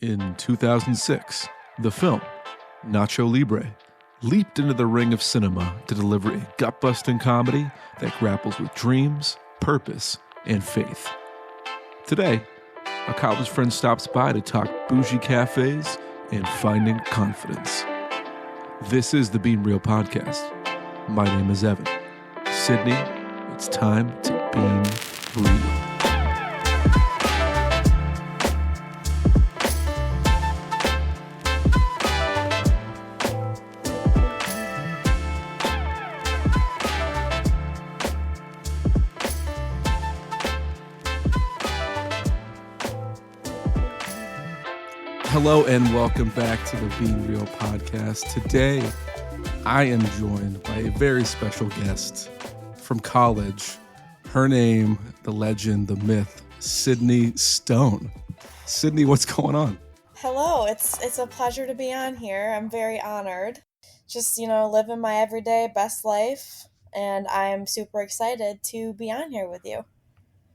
In 2006, the film Nacho Libre leaped into the ring of cinema to deliver a gut-busting comedy that grapples with dreams, purpose, and faith. Today, a college friend stops by to talk boujee cafes and finding confidence. This is the Being Real podcast. My name is Evan. Sydney, it's time to be real. Hello and welcome back to the Being Real podcast. Today, I am joined by a very special guest from college. Her name, the legend, the myth, Sydney Stone. Sydney, what's going on? Hello, it's a pleasure to be on here. I'm very honored. Just, living my everyday best life, and I'm super excited to be on here with you.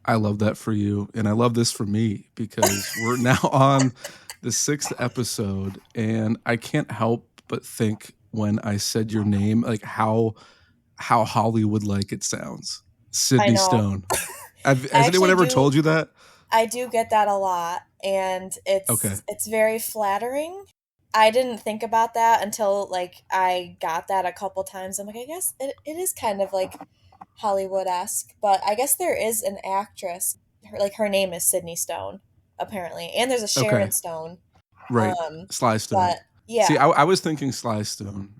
I love that for you, and I love this for me because we're now on the 6th episode, and I can't help but think when I said your name, like how Hollywood-like it sounds. Sydney Stone. Has anyone ever told you that? I do get that a lot, and it's very flattering. I didn't think about that until I got that a couple times. I'm like, I guess it is kind of like Hollywood-esque, but I guess there is an actress. Her name is Sydney Stone, apparently, and there's a Sharon Stone. Right, Sly Stone. But, yeah. See, I was thinking Sly Stone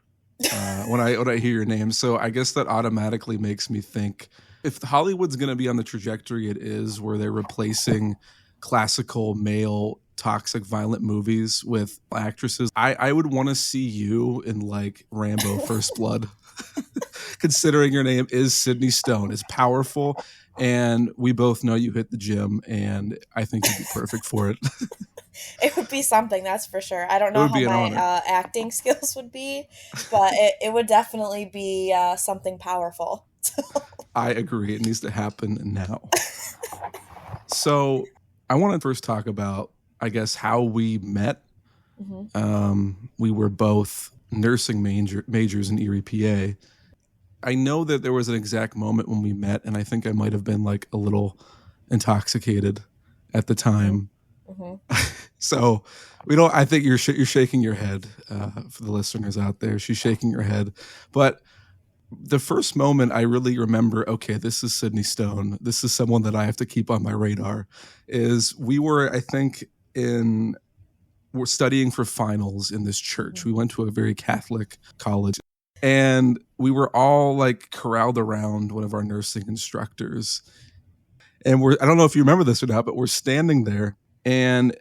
when I hear your name, so I guess that automatically makes me think if Hollywood's going to be on the trajectory it is, where they're replacing classical male toxic violent movies with actresses, I would want to see you in Rambo First Blood. Considering your name is Sydney Stone. It's powerful, and we both know you hit the gym, and I think you'd be perfect for it. It would be something, that's for sure. I don't know how my acting skills would be, but it would definitely be something powerful. I agree. It needs to happen now. So I want to first talk about, I guess, how we met. Mm-hmm. We were both nursing majors in Erie, PA. I know that there was an exact moment when we met, and I think I might have been a little intoxicated at the time. Mm-hmm. So I think you're shaking your head for the listeners out there. She's shaking her head. But the first moment I really remember, okay, this is Sydney Stone. This is someone that I have to keep on my radar, is we were, I think, we're studying for finals in this church. We went to a very Catholic college, and we were all corralled around one of our nursing instructors. And I don't know if you remember this or not, but we're standing there, and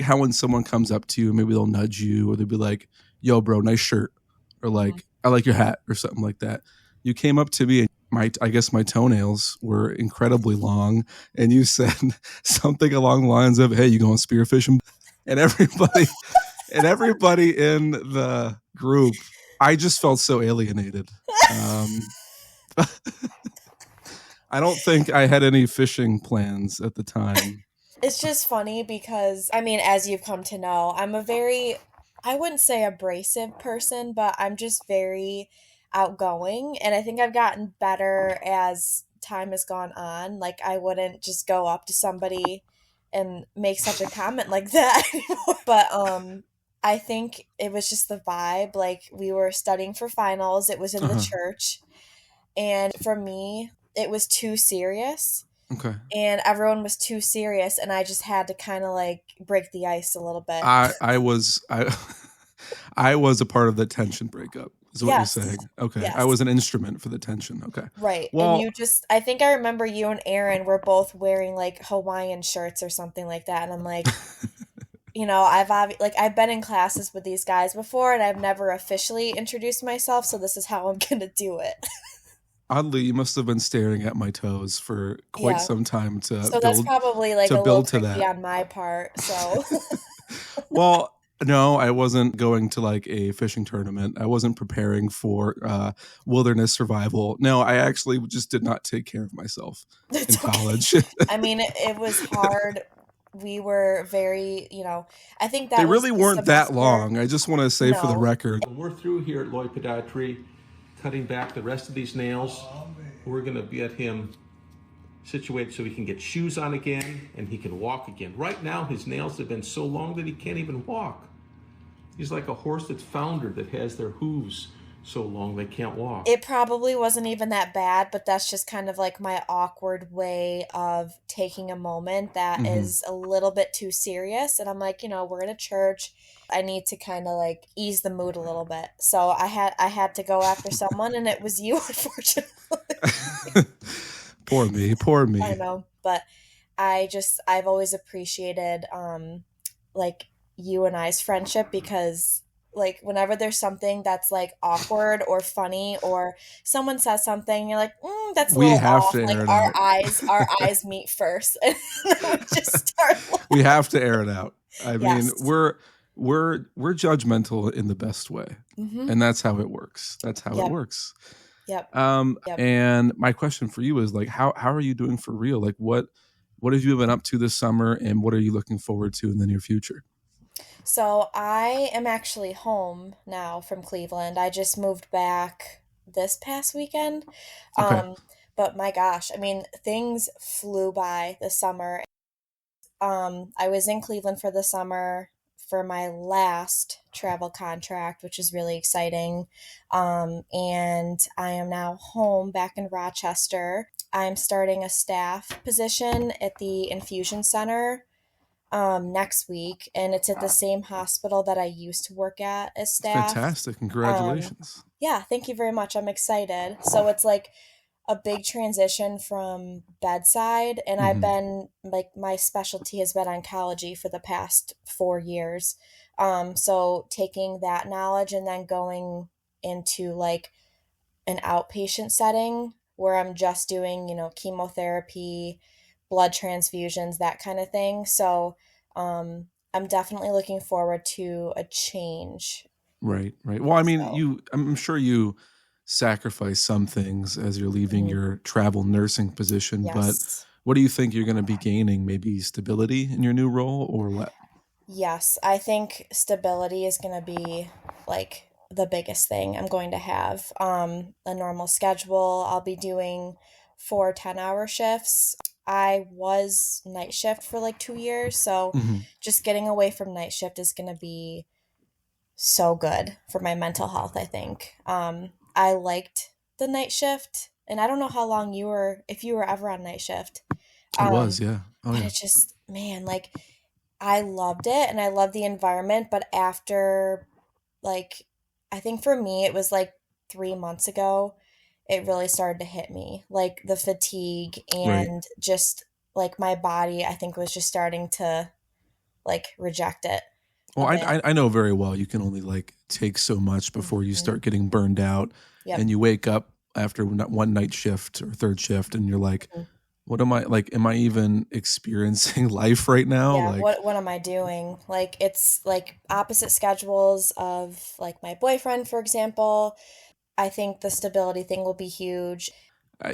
how when someone comes up to you, maybe they'll nudge you, or they'll be like, yo, bro, nice shirt. Or I like your hat, or something like that. You came up to me, and I guess my toenails were incredibly long, and you said something along the lines of, hey, you going spearfishing? And everybody in the group, I just felt so alienated. I don't think I had any fishing plans at the time. It's just funny because, as you've come to know, I'm a very, I wouldn't say abrasive person, but I'm just very outgoing. And I think I've gotten better as time has gone on. I wouldn't just go up to somebody and make such a comment like that anymore. But I think it was just the vibe. We were studying for finals. It was in the church. And for me, it was too serious. Okay. And everyone was too serious, and I just had to kind of break the ice a little bit. I was a part of the tension breakup, is what you're saying. Okay. Yes. I was an instrument for the tension. Okay. Right. Well, and I think I remember you and Aaron were both wearing Hawaiian shirts or something like that. And I'm like, I've been in classes with these guys before, and I've never officially introduced myself. So this is how I'm going to do it. Oddly, you must have been staring at my toes for quite some time to so that's probably a little tricky on my part. So, well, no, I wasn't going to a fishing tournament. I wasn't preparing for wilderness survival. No, I actually just did not take care of myself in college. It was hard we were very, I think They that was really just the weren't that best year. long. I just want to say for the No. record. When we're through here at Lloyd Podiatry, cutting back the rest of these nails, we're going to get him situated so he can get shoes on again and he can walk again. Right now, his nails have been so long that he can't even walk. He's like a horse that's foundered that has their hooves so long they can't walk. It probably wasn't even that bad, but that's just kind of like my awkward way of taking a moment that is a little bit too serious. And I'm like, we're in a church. I need to kind of like ease the mood a little bit. So I had to go after someone, and it was you, unfortunately. Poor me, poor I me. know, but I've always appreciated like you and I's friendship, because like whenever there's something that's like awkward or funny, or someone says something, you're like, that's a We little have off. to Like air it our out. eyes meet first, and then we just start. We have to air it out. I mean, Yes. we're judgmental in the best way, Mm-hmm. and that's how it works. That's how it Yep. works. Yep. And my question for you is like, how are you doing for real? Like, what have you been up to this summer, and what are you looking forward to in the near future? So I am actually home now from Cleveland. I just moved back this past weekend. Okay, Um, but my gosh, I mean, things flew by this summer. I was in Cleveland for the summer for my last travel contract, which is really exciting. And I am now home back in Rochester. I'm starting a staff position at the infusion center next week, and it's at the same hospital that I used to work at as it's staff. fantastic. Um, Congratulations. yeah, thank you very much. I'm excited. So it's like a big transition from bedside, and I've hmm been like, my specialty has been oncology for the past 4 years. So taking that knowledge and then going into like an outpatient setting where I'm just doing, chemotherapy, blood transfusions, that kind of thing. So I'm definitely looking forward to a change. Right, right. Well, I mean, So, I'm sure you sacrifice some things as you're leaving mhm, your travel nursing position, but yes. what do you think you're going to be gaining? Maybe stability in your new role, or what? Yes, I think stability is going to be like the biggest thing I'm going to have. A normal schedule. I'll be doing 4 10-hour shifts. I was night shift for like 2 years, so hmm just getting away from night shift is going to be so good for my mental health, I think. I liked the night shift, and I don't know how long if you were ever on night shift. I was, Um, yeah. Oh, but yeah. it's just, man, like I loved it and I loved the environment, but after like I think for me it was like 3 months ago, it really started to hit me. Like the fatigue Right. and just like my body, I think, was just starting to like reject it Well, a bit. I know very well you can only like take so much before you Mhm. start getting burned out, Yep. and you wake up after one night shift or third shift, and you're like, Mhm. what am I like? Am I even experiencing life right now? Yeah, Like, what am I doing? Like it's like opposite schedules of like my boyfriend, for example. I think the stability thing will be huge.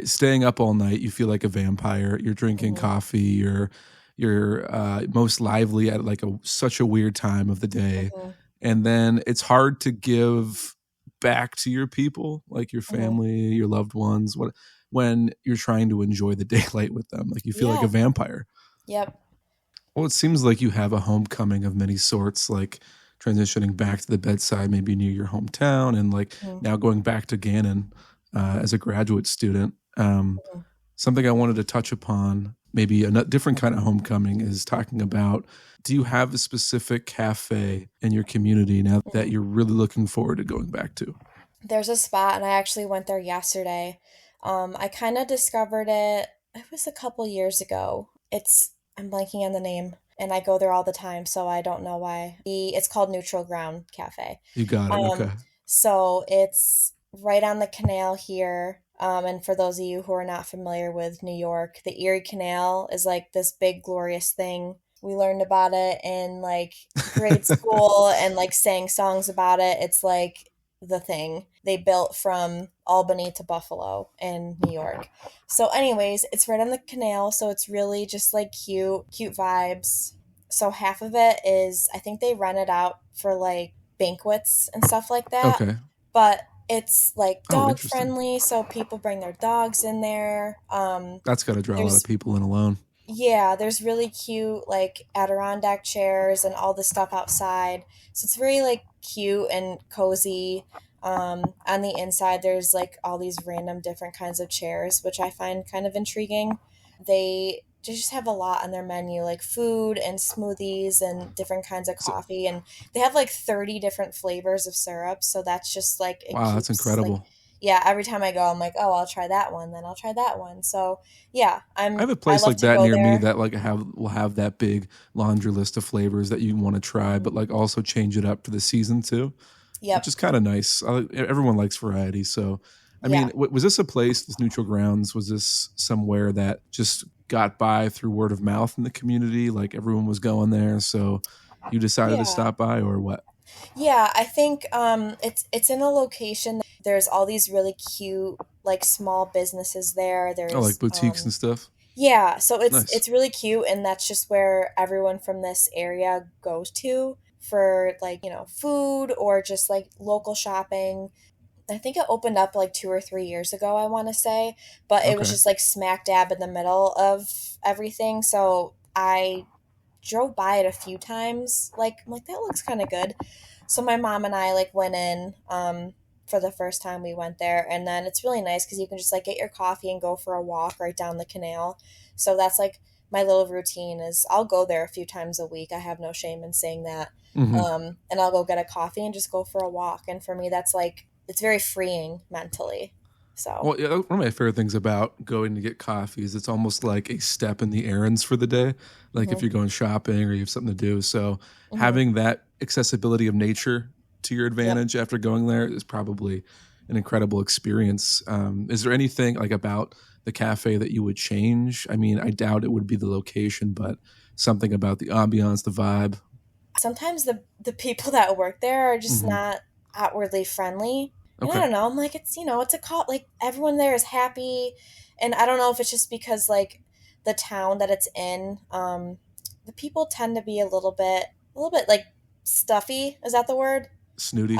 staying up all night, you feel like a vampire. You're drinking Mhm. coffee. You're most lively at like such a weird time of the day, Mhm. and then it's hard to give back to your people, like your Mhm. family, your loved ones. What when you're trying to enjoy the daylight with them, like you feel like a Yeah. vampire. Yep. Well, it seems like you have a homecoming of many sorts, like transitioning back to the bedside, maybe near your hometown, and like Mhm. now going back to Gannon as a graduate student. Mhm. Something I wanted to touch upon, maybe a different kind of homecoming, is talking about, do you have a specific cafe in your community now that Mhm. you're really looking forward to going back to? There's a spot, and I actually went there yesterday. I kind of discovered it. It was a couple years ago. I'm blanking on the name, and I go there all the time, so I don't know why. It's called Neutral Ground Cafe. You got it. Um, Okay. so it's right on the canal here. And for those of you who are not familiar with New York, the Erie Canal is like this big glorious thing. We learned about it in like grade school and like sang songs about it. It's like the thing they built from Albany to Buffalo in New York. So anyways, it's right on the canal, so it's really just like cute vibes. So half of it is, I think they rent it out for like banquets and stuff like that. Okay. But it's like Oh, dog interesting. friendly, so people bring their dogs in there. That's got to draw a lot of There's people in alone. Yeah, there's really cute like Adirondack chairs and all the stuff outside. So it's very like cute and cozy. On the inside, there's like all these random different kinds of chairs, which I find kind of intriguing. They just have a lot on their menu, like food and smoothies and different kinds of So, coffee, and they have like 30 different flavors of syrup. So that's just like it wow, that's keeps like, incredible. yeah, every time I go, I'm like, oh, I'll try that one, then I'll try that one. So yeah, I have a I place love like to that go near me there. that like will have that big laundry list of flavors that you want to try, but like also change it up for the season too, which Yep. is kind of nice. Everyone likes variety, so I mean, Yeah. was this a place? This Neutral Grounds, was this somewhere that just got by through word of mouth in the community? Like everyone was going there, so you decided to Yeah. stop by, or what? Yeah, I think it's in a location that there's all these really cute like small businesses there. Oh, like There's boutiques and stuff. yeah, so it's Nice. it's really cute, and that's just where everyone from this area goes to for like, food or just like local shopping. I think it opened up like 2 or 3 years ago, I want to say, but it was Okay. just like smack dab in the middle of everything. So I drove by it a few times. Like, I'm like, that looks kind of good. So my mom and I like went in for the first time we went there, and then it's really nice because you can just like get your coffee and go for a walk right down the canal. So that's like my little routine is I'll go there a few times a week. I have no shame in saying that. Hmm. And I'll go get a coffee and just go for a walk. And for me, that's like it's very freeing mentally. So Well, yeah, one of my favorite things about going to get coffee is it's almost like a step in the errands for the day. Like if hmm you're going shopping or you have something to do. So hmm having that accessibility of nature to your yep. advantage after going there is probably an incredible experience. Is there anything like about the cafe that you would change? I mean, I doubt it would be the location, but something about the ambiance, the vibe. Sometimes the people that work there are just Hmm. not outwardly friendly. And I Okay. don't know, I'm like, it's a call, like everyone there is happy. And I don't know if it's just because like the town that it's in, the people tend to be a little bit like stuffy. Is that the word? Snooty.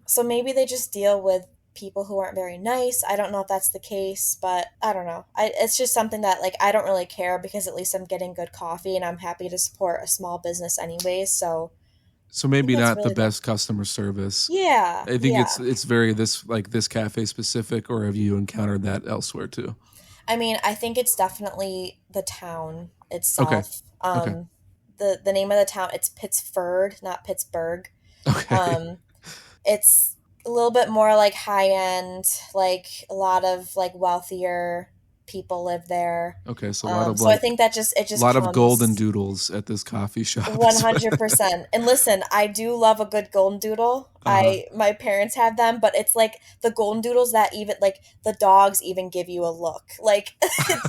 So maybe they just deal with people who aren't very nice. I don't know if that's the case, but I don't know. It's just something that like I don't really care because at least I'm getting good coffee and I'm happy to support a small business anyways. So So I think maybe that's not the really the best customer service. yeah, I think yeah. it's very this cafe specific, or have you encountered that elsewhere too? I mean, I think it's definitely the town Okay. itself. Okay. The name of the town, it's Pittsford, not Pittsburgh. Okay. Um, it's a little bit more like high end, like a lot of like wealthier people live there. Okay. So a lot of So I like think that just it a just lot of golden comes doodles at this coffee shop. 100%. And listen, I do love a good golden doodle. Uh-huh. My parents have them, but it's like the golden doodles that even like the dogs even give you a look. Like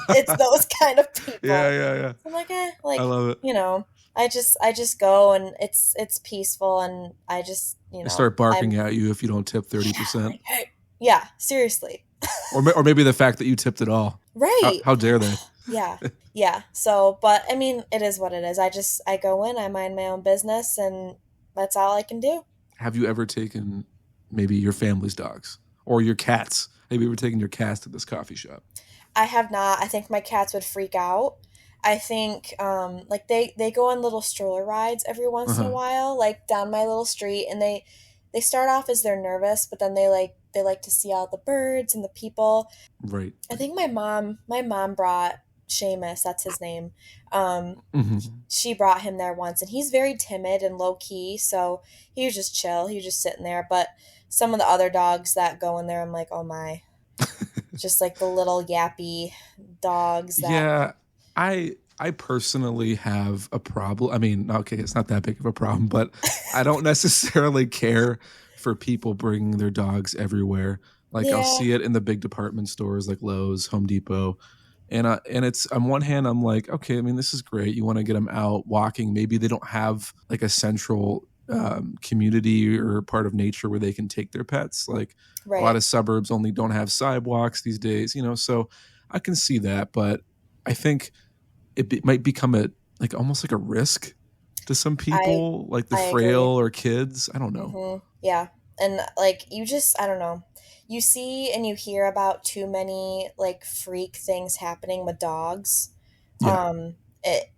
it's those kind of Yeah, people. yeah, yeah. I'm like, I like, love it. I just go and it's peaceful and I just, They start I'm barking at you if you don't tip yeah, 30%. like hey. Yeah, seriously. Or maybe the fact that you tipped it all. Right. How dare they? Yeah. Yeah. So, but I mean, it is what it is. I go in, I mind my own business, and that's all I can do. Have you ever taken maybe your family's dogs or your cats? Have you ever taken your cats to this coffee shop? I have not. I think my cats would freak out. I think like they go on little stroller rides every once in a Uh-huh. while, like down my little street, and they start off as they're nervous, but then they like to see all the birds and the people. Right. I think my mom brought Seamus, that's his name. Hmm. She brought him there once, and he's very timid and low key, so he was just chill. He was just sitting there. But some of the other dogs that go in there, I'm like, oh my, just like the little yappy dogs that. Yeah, I personally have a problem. I mean, okay, it's not that big of a problem, but I don't necessarily care for people bringing their dogs everywhere. Like I'll Yeah, see it in the big department stores like Lowe's, Home Depot, and it's on one hand I'm like, okay, I mean this is great. You want to get them out walking. Maybe they don't have like a central community or part of nature where they can take their pets. Like a lot Right. of suburbs only don't have sidewalks these days, so I can see that, but I think might become almost like a risk to some I people, like the I frail agree. or kids. I don't know. Yeah. And like you just I don't know. You see and you hear about too many like freak things happening with dogs. Yeah. It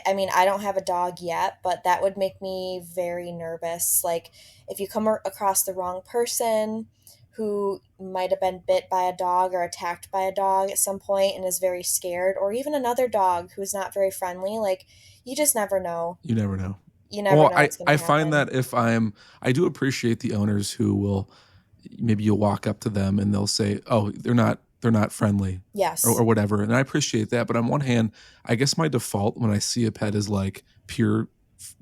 I mean, I don't have a dog yet, but that would make me very nervous. Like if you come across the wrong person who might have been bit by a dog or attacked by a dog at some point and is very scared, or even another dog who's not very friendly, like you just never know. You never know. You never Well, know I, what's going I to find happen. that I do appreciate the owners who will, maybe you'll walk up to them and they'll say, oh, they're not friendly or Yes. whatever. And I appreciate that. But on one hand, I guess my default when I see a pet is like pure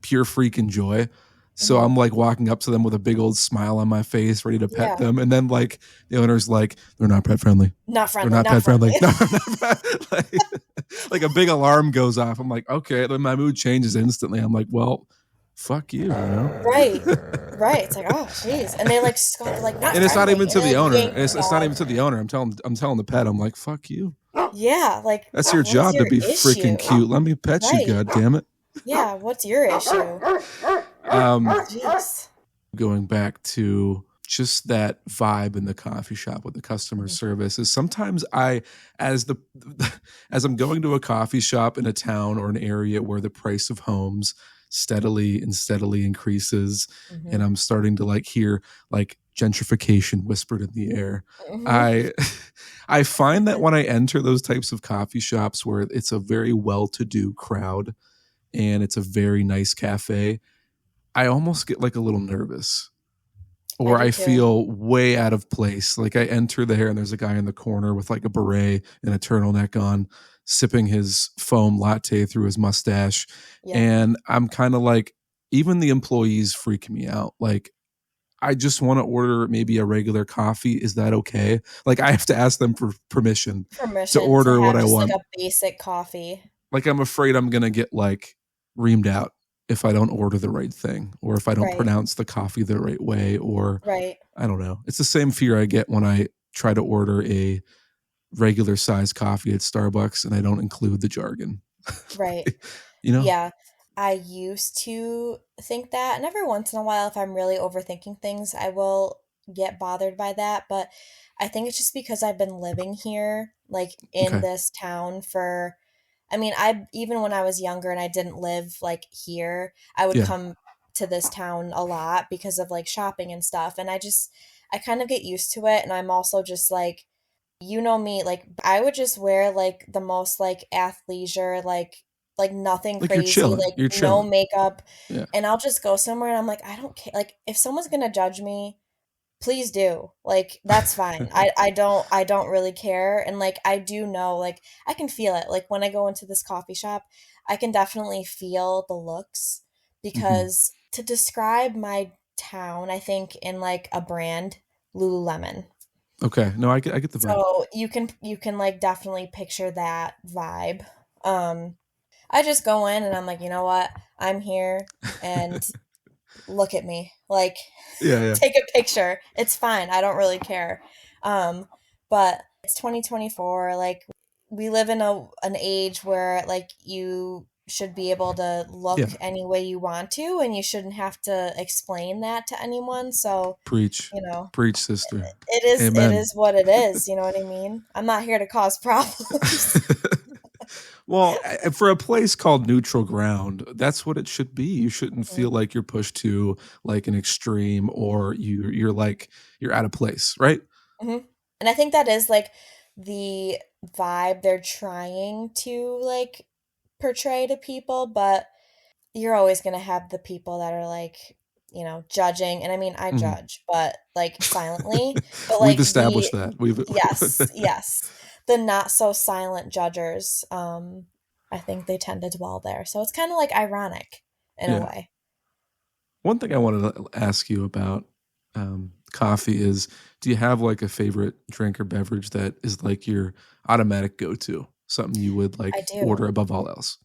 freaking joy. So Hmm. I'm like walking up to them with a big old smile on my face, ready to pet Yeah. them. And then like the owner's like, they're not pet friendly. Not They're friendly. not Not pet friendly. friendly. No, like a big alarm goes off. I'm like, okay. Then my mood changes instantly. I'm like, well, fuck Right. Right. It's like, oh, jeez. And they like scoff, like, not And it's not friendly. even And to they the like owner. yank the It's not dog. even to the owner. I'm telling the pet. I'm like, fuck you. Yeah. Like, That's your what's job to your be issue? freaking cute. Let me pet you. Right. God damn it. Yeah. What's your issue? Jeez. Going back to just that vibe in the coffee shop with the customer service is sometimes as the as I'm going to a coffee shop in a town or an area where the price of homes steadily increases, Hmm. and I'm starting to like hear like gentrification whispered in the air. Hmm. I I find that when I enter those types of coffee shops where it's a very well-to-do crowd and it's a very nice cafe, I almost get like a little nervous, I or do I too. feel way out of place. Like I enter there and there's a guy in the corner with like a beret and a turtleneck on, sipping his foam latte through his mustache. Yeah. And I'm kind of like, even the employees freak me out. Like, I just want to order maybe a regular coffee. Is that okay? Like, I have to ask them for permission to Permission to order what have I just like want. a basic coffee. Like, I'm afraid I'm going to get like reamed out if I don't order the right thing, or if I don't Right. pronounce the coffee the right way, or Right. I don't know. It's the same fear I get when I try to order a regular size coffee at Starbucks and I don't include the jargon. Right. you know? Yeah. I used to think that, and every once in a while, if I'm really overthinking things, I will get bothered by that. But I think it's just because I've been living here, like in Okay. this town for, I mean, I even when I was younger and I didn't live like here, I would Yeah. come to this town a lot because of like shopping and stuff. And I kind of get used to it. And I'm also just like, you know me, like I would just wear like the most like athleisure, like nothing Like you're crazy, chilling. like You're no chilling. makeup, Yeah. and I'll just go somewhere and I'm like, I don't care. Like if someone's gonna judge me, please do. Like that's fine. I don't really care. And like I do know, like I can feel it. Like when I go into this coffee shop, I can definitely feel the looks hmm because to describe my town, I think in like a brand, Lululemon. Okay. No, I get the vibe. So you can like definitely picture that vibe. Um I just go in and I'm like, you know what? I'm here and look at me. Like Yeah, yeah. take a picture. It's fine. I don't really care. Um but it's 2024. Like we live in an age where like you should be able to look Yeah. any way you want to and you shouldn't have to explain that to anyone. So, Preach. you know, Preach, sister. it Amen. is what it is, you know what I mean? I'm not here to cause problems. Well, for a place called neutral ground, that's what it should be. You shouldn't feel Mhm, like you're pushed to like an extreme, or you're like you're out of place, right? mhm. And I think that is like the vibe they're trying to like portray to people, but you're always going to have the people that are like, judging. And I mean, I Mhm. judge, but like silently, but We've like established that. We've yes, yes, the not so silent judgers, I think they tend to dwell there. So it's kind of like ironic in a yeah. way. One thing I wanted to ask you about coffee is, do you have like a favorite drink or beverage that is like your automatic go-to, something you would I like do. order above all else?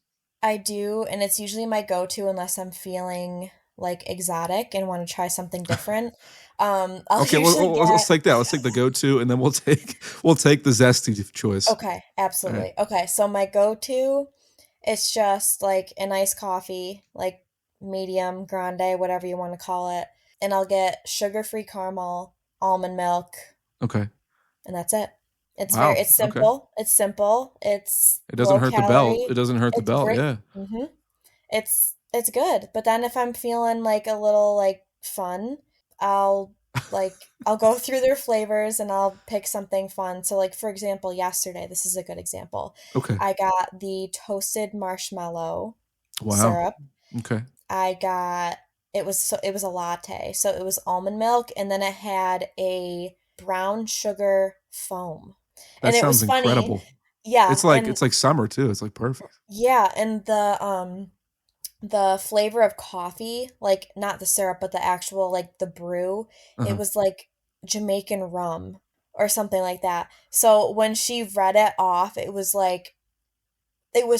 I do, and it's usually my go-to unless I'm feeling like exotic and want to try something different, I'll Okay, usually let's get. take that. Let's take the go-to, and then we'll take the zesty choice. Okay, All right. absolutely. Okay, so my go-to, it's just like a nice coffee, like medium, grande, whatever you want to call it, and I'll get sugar-free caramel, almond milk, Okay. and that's it. Wow. It's Okay. simple. It's simple. It's It doesn't low hurt the belt. It calorie. doesn't hurt the It's belt. great. Yeah. hmm it's good. But then if I'm feeling like a little like fun, I'll I'll go through their flavors and I'll pick something fun. So like for example, yesterday, this is a good example. Okay. I got the toasted marshmallow Wow. syrup. Okay. I got it was a latte. So it was almond milk and then it had a brown sugar foam. That And it sounds was funny. incredible. Yeah, and It's like summer too. It's like perfect. yeah, and the flavor of coffee, like not the syrup, but the actual like the brew, it Uh-huh. was like Jamaican rum or something like that. So when she read it off, it was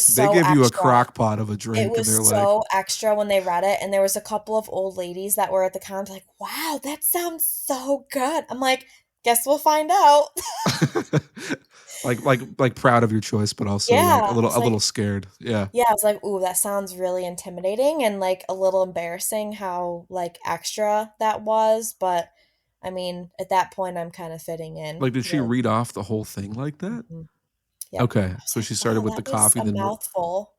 They so give you a extra. crock pot of a It drink, and was they're like, so extra when they read it, and there was a couple of old ladies that were at the counter like, "Wow, that sounds so good." I'm like, "Guess we'll find out." like proud of your choice, but also like Yeah, I was a like, little scared. Yeah. yeah, I was like, "Ooh, that sounds really intimidating and like a little embarrassing how like extra that was." But I mean, at that point, I'm kind of fitting in. Like, did she Really. read off the whole thing like that? Mhm. Yep. Okay, I was so like, she started "Wow, with the that was coffee, a then mouthful."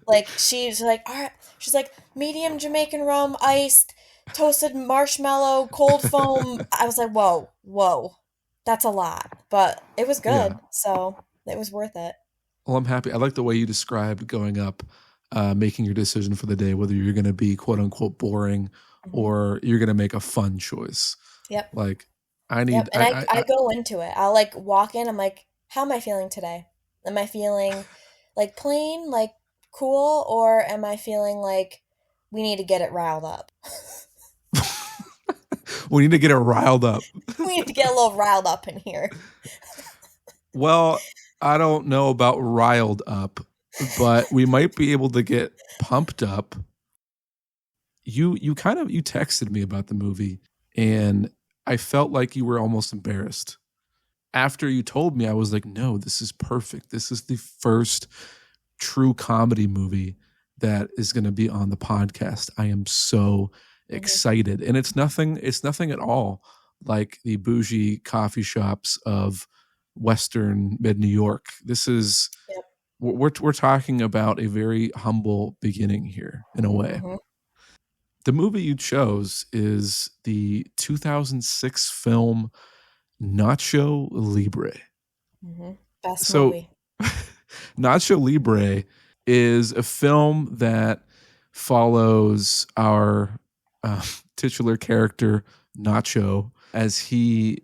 Like she's like, "All right." She's like, "Medium Jamaican rum, iced, toasted marshmallow, cold foam." I was like, "Whoa, whoa, that's a lot," but it was yeah. good, so it was worth it. Well, I'm happy. I like the way you described going up, making your decision for the day, whether you're going to be quote unquote boring hmm or you're going to make a fun choice. Yep. Like, I Yep, need, and I go into it. I'll like walk in. I'm like, how am I feeling today? Am I feeling like plain, like cool, or am I feeling like we need to get it riled up? we need to get it riled up. We need to get a little riled up in here. Well, I don't know about riled up, but we might be able to get pumped up. You kind of you texted me about the movie, and I felt like you were almost embarrassed. After you told me, I was like, no, this is perfect. This is the first true comedy movie that is going to be on the podcast. I am so hmm excited. And it's nothing at all like the bougie coffee shops of Western mid New York. This is Yep. we're talking about a very humble beginning here in a way. hmm The movie you chose is the 2006 film Nacho Libre. Best So, movie. Nacho Libre is a film that follows our uh, titular character, Nacho, as he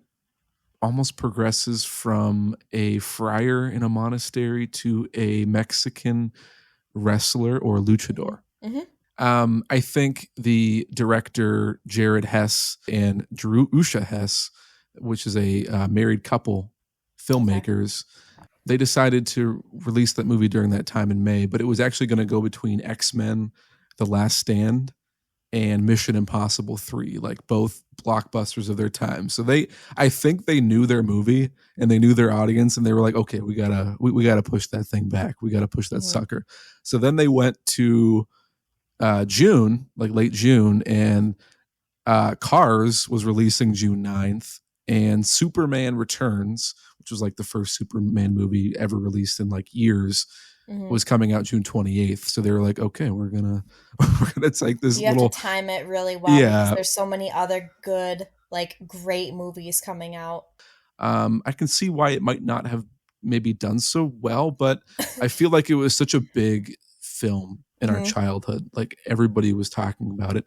almost progresses from a friar in a monastery to a Mexican wrestler or luchador. hmm I think the director Jared Hess and Drew Usha Hess, which is a married couple Okay. filmmakers, they decided to release that movie during that time in May, but it was actually going to go between X-Men: The Last Stand and Mission Impossible 3, like both blockbusters of their time. So I think they knew their movie and they knew their audience, and they were like, okay, we gotta push that thing back. We gotta push that hmm sucker. So then they went to June, like late June, and Cars was releasing June 9th, and Superman Returns, which was like the first Superman movie ever released in like years, hmm was coming out June 28th. So they were like, okay, we're gonna we're gonna take this You have to little time it really well because yeah. there's so many other good, like great movies coming out. I can see why it might not have maybe done so well, but I feel like it was such a big film in our hmm childhood. Like everybody was talking about it.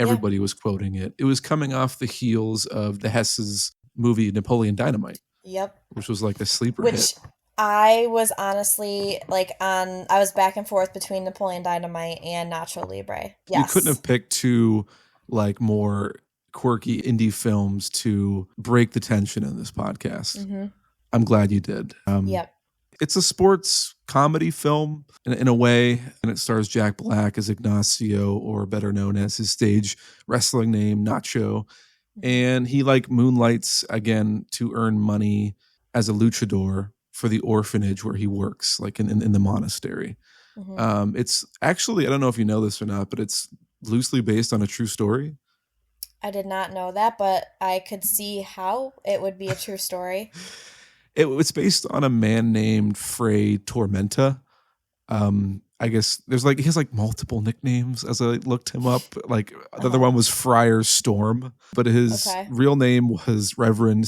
Yeah. Everybody was quoting it. It was coming off the heels of the Hess's movie Napoleon Dynamite, Yep. which was like a sleeper hit. Which I was honestly like I was back and forth between Napoleon Dynamite and Nacho Libre. You couldn't Yes. have picked two like more quirky indie films to break the tension in this podcast. hmm I'm glad you did. Yep. It's a sports comedy film in a way, and it stars Jack Black as Ignacio, or better known as his stage wrestling name, Nacho. And he like moonlights again to earn money as a luchador for the orphanage where he works, like in the monastery. It's actually, I don't know if you know this or not, but it's loosely based on a true story. I did not know that, but I could see how it would be a true story. It's based on a man named Fray Tormenta. I guess he has like multiple nicknames as I looked him up. Like the other one was Friar Storm, but his real name was Reverend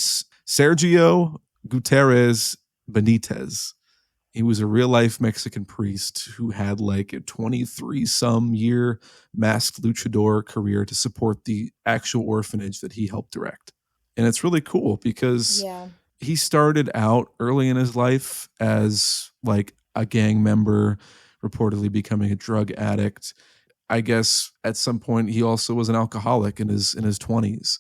Sergio Gutierrez Benitez. He was a real life Mexican priest who had like a 23 some year masked luchador career to support the actual orphanage that he helped direct. And it's really cool because he started out early in his life as like a gang member, reportedly becoming a drug addict. I guess at some point he also was an alcoholic in his 20s.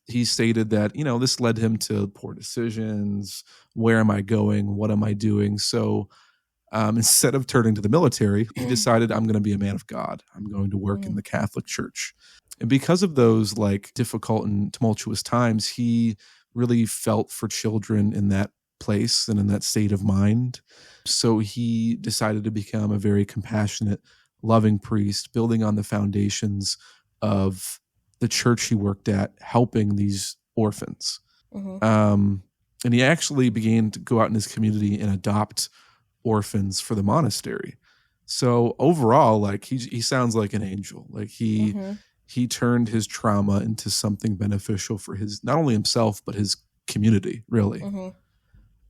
He stated that, this led him to poor decisions. Where am I going? What am I doing? So instead of turning to the military, he decided, I'm going to be a man of God. I'm going to work in the Catholic Church. And because of those like difficult and tumultuous times, he really felt for children in that place and in that state of mind. So he decided to become a very compassionate, loving priest, building on the foundations of the church he worked at, helping these orphans. And he actually began to go out in his community and adopt orphans for the monastery. So overall, like he sounds like an angel. Like he turned his trauma into something beneficial for not only himself, but his community, really.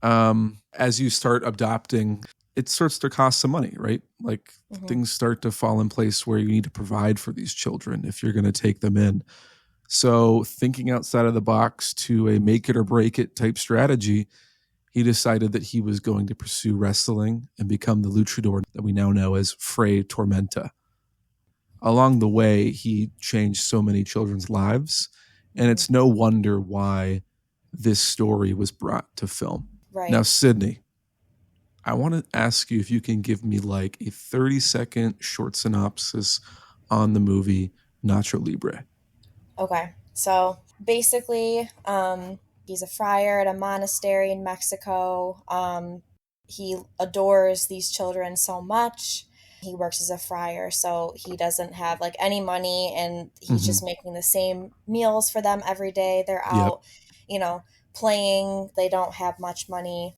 As you start adopting, it starts to cost some money, right? Like things start to fall in place where you need to provide for these children if you're going to take them in. So thinking outside of the box to a make it or break it type strategy, he decided that he was going to pursue wrestling and become the luchador that we now know as Fray Tormenta. Along the way, he changed so many children's lives, and it's no wonder why this story was brought to film. Right. Now, Sydney, I want to ask you if you can give me like a 30-second short synopsis on the movie Nacho Libre. Okay. So basically, he's a friar at a monastery in Mexico. He adores these children so much. He works as a friar, so he doesn't have like any money, and he's just making the same meals for them every day. They're out, playing. They don't have much money.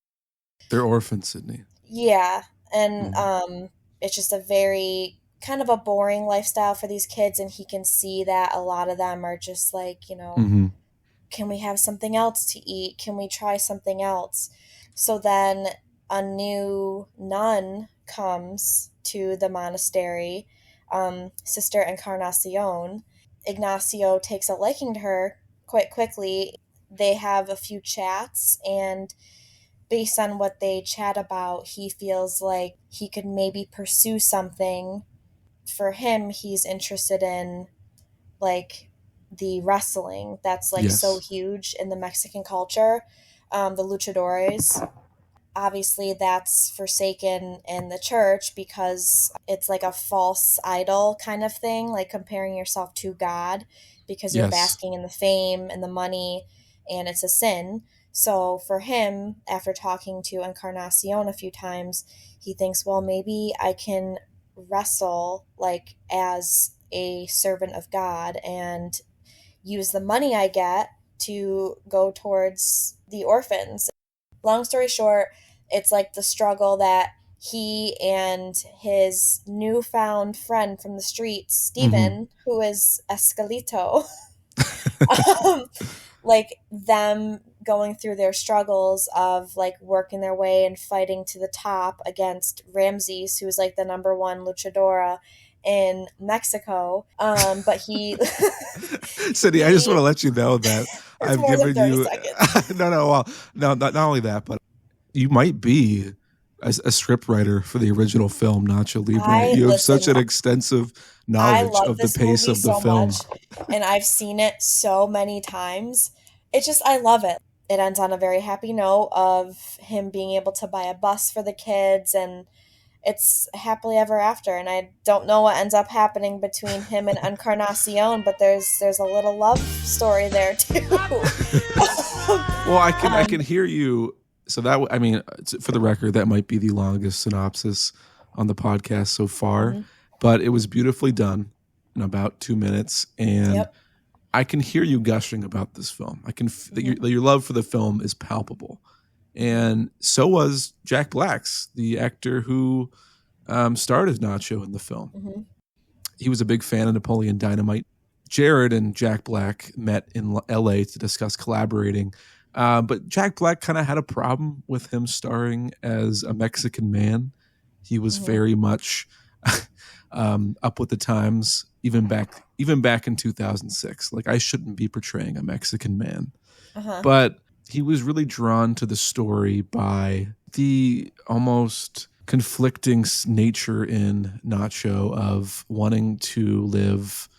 They're orphans, Sydney. Yeah. And it's just a very kind of a boring lifestyle for these kids, and he can see that a lot of them are just like, can we have something else to eat? Can we try something else? So then a new nun comes to the monastery, Sister Encarnacion. Ignacio takes a liking to her quite quickly. They have a few chats, and based on what they chat about, he feels like he could maybe pursue something. For him, he's interested in like the wrestling that's like so huge in the Mexican culture, the luchadores. Obviously, that's forsaken in the church because it's like a false idol kind of thing, like comparing yourself to God because you're basking in the fame and the money, and it's a sin. So for him, after talking to Encarnacion a few times, he thinks, well, maybe I can wrestle like as a servant of God and use the money I get to go towards the orphans. Long story short, it's like the struggle that he and his newfound friend from the streets, Steven, who is Escalito, like them going through their struggles of like working their way and fighting to the top against Ramses, who's like the number one luchadora in Mexico. But he Cindy, I just want to let you know that I've given you not only that, but you might be a script writer for the original film Nacho Libre. You have such an extensive knowledge of the pace of the film. Much, and I've seen it so many times. It's just, I love it. it ends on a very happy note of him being able to buy a bus for the kids, and it's happily ever after. And I don't know what ends up happening between him and Encarnacion, but there's a little love story there too. Well, I can hear you. So that, I mean, for the record, that might be the longest synopsis on the podcast so far, but it was beautifully done in about 2 minutes, and Yep. I can hear you gushing about this film. I can that your love for the film is palpable, and so was Jack Black's, the actor who starred as Nacho in the film. He was a big fan of Napoleon Dynamite. Jared and Jack Black met in L.A. to discuss collaborating, but Jack Black kind of had a problem with him starring as a Mexican man. He was very much up with the times, even back in 2006. Like, I shouldn't be portraying a Mexican man, but he was really drawn to the story by the almost conflicting nature in Nacho of wanting to live